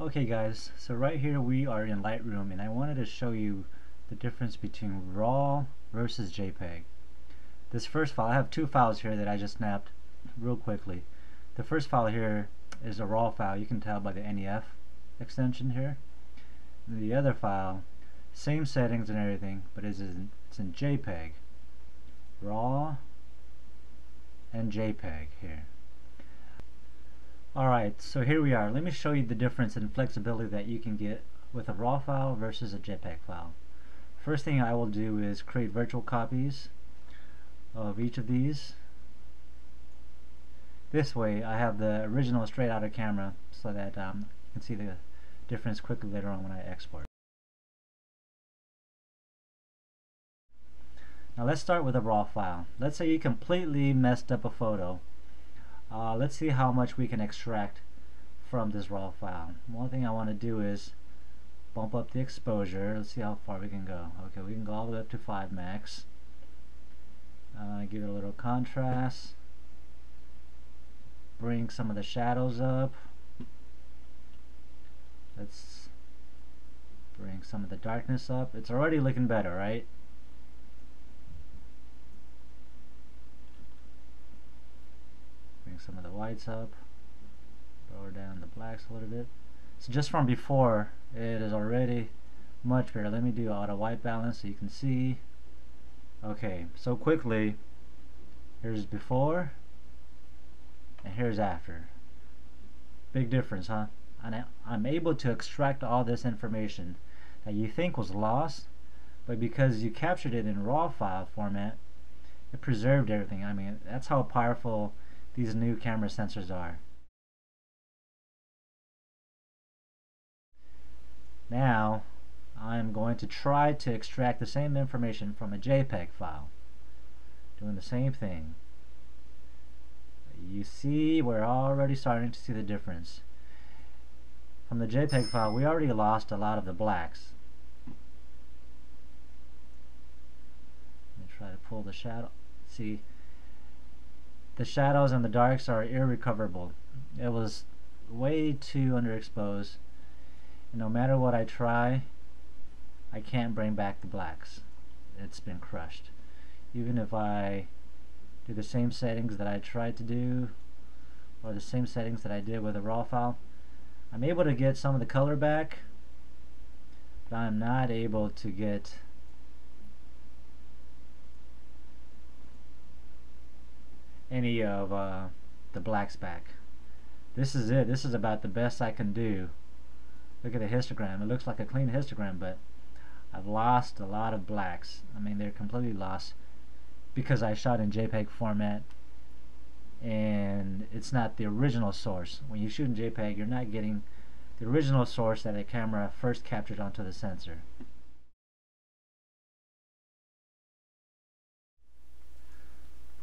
Okay guys, so right here we are in Lightroom and I wanted to show you the difference between RAW versus JPEG. This first file, I have two files here that I just snapped real quickly. The first file here is a RAW file, you can tell by the NEF extension here. And the other file, same settings and everything, but it's in JPEG. RAW and JPEG here. Alright, so here we are. Let me show you the difference in flexibility that you can get with a RAW file versus a JPEG file. First thing I will do is create virtual copies of each of these. This way I have the original straight out of camera so that you can see the difference quickly later on when I export. Now let's start with a RAW file. Let's say you completely messed up a photo. Let's see how much we can extract from this RAW file. One thing I want to do is bump up the exposure. Let's see how far we can go. Okay, we can go all the way up to 5 max. Give it a little contrast. Bring some of the shadows up. Let's bring some of the darkness up. It's already looking better, right? Bring some of the whites up. Lower down the blacks a little bit. So just from before, it is already much better. Let me do auto white balance so you can see. Okay, so quickly, here's before and here's after. Big difference, huh? And I'm able to extract all this information that you think was lost, but because you captured it in RAW file format, it preserved everything. I mean, that's how powerful these new camera sensors are. Now I'm going to try to extract the same information from a JPEG file, doing the same thing. You see, we're already starting to see the difference. From the JPEG file, we already lost a lot of the blacks. Let me try to pull the shadow. See, the shadows and the darks are irrecoverable. It was way too underexposed. And no matter what I try, I can't bring back the blacks. It's been crushed. Even if I do the same settings that I tried to do, or the same settings that I did with a RAW file, I'm able to get some of the color back, but I'm not able to get any of the blacks back. This is it. This is about the best I can do. Look at the histogram. It looks like a clean histogram, but I've lost a lot of blacks. I mean, they're completely lost because I shot in JPEG format and it's not the original source. When you shoot in JPEG, you're not getting the original source that the camera first captured onto the sensor.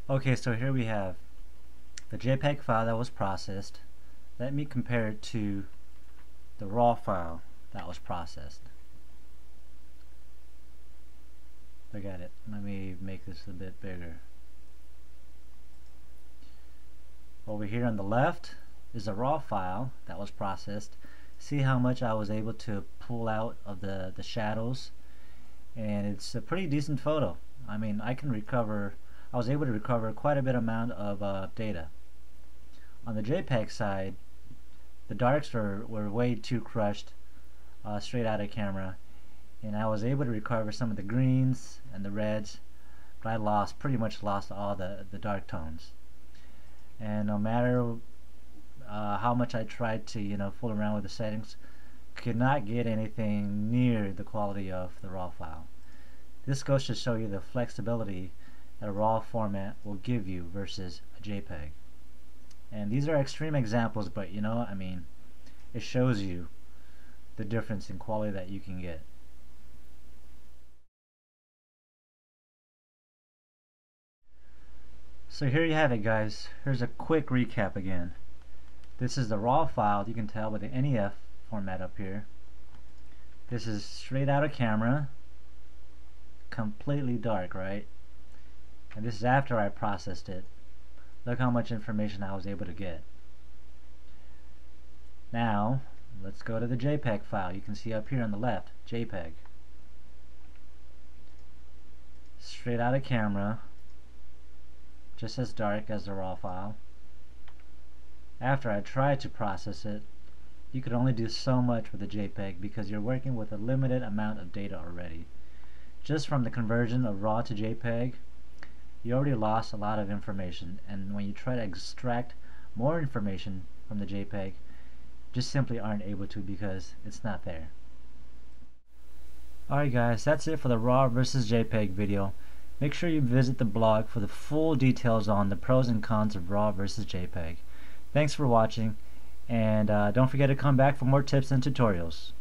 Okay, so here we have the JPEG file that was processed. Let me compare it to the RAW file that was processed. Look at it. Let me make this a bit bigger. Over here on the left is a RAW file that was processed. See how much I was able to pull out of the shadows, and it's a pretty decent photo. I mean, I was able to recover quite a bit amount of data. On the JPEG side, the darks were way too crushed straight out of camera, and I was able to recover some of the greens and the reds, but I pretty much lost all the dark tones. And no matter how much I tried to fool around with the settings, could not get anything near the quality of the RAW file. This goes to show you the flexibility that a RAW format will give you versus a JPEG. And these are extreme examples, but I mean, it shows you the difference in quality that you can get. So here you have it, guys. Here's a quick recap again. This is the RAW file. You can tell by the NEF format up here. This is straight out of camera, completely dark, right? And this is after I processed it. Look how much information I was able to get. Now Let's go to the JPEG file. You can see up here on the left, JPEG. Straight out of camera, just as dark as the raw file. After I tried to process it, you could only do so much with the JPEG because you're working with a limited amount of data already. Just from the conversion of raw to JPEG, you already lost a lot of information, and when you try to extract more information from the JPEG, just simply aren't able to because it's not there. Alright guys, that's it for the raw versus JPEG video. Make sure you visit the blog for the full details on the pros and cons of raw versus JPEG. Thanks for watching, and don't forget to come back for more tips and tutorials.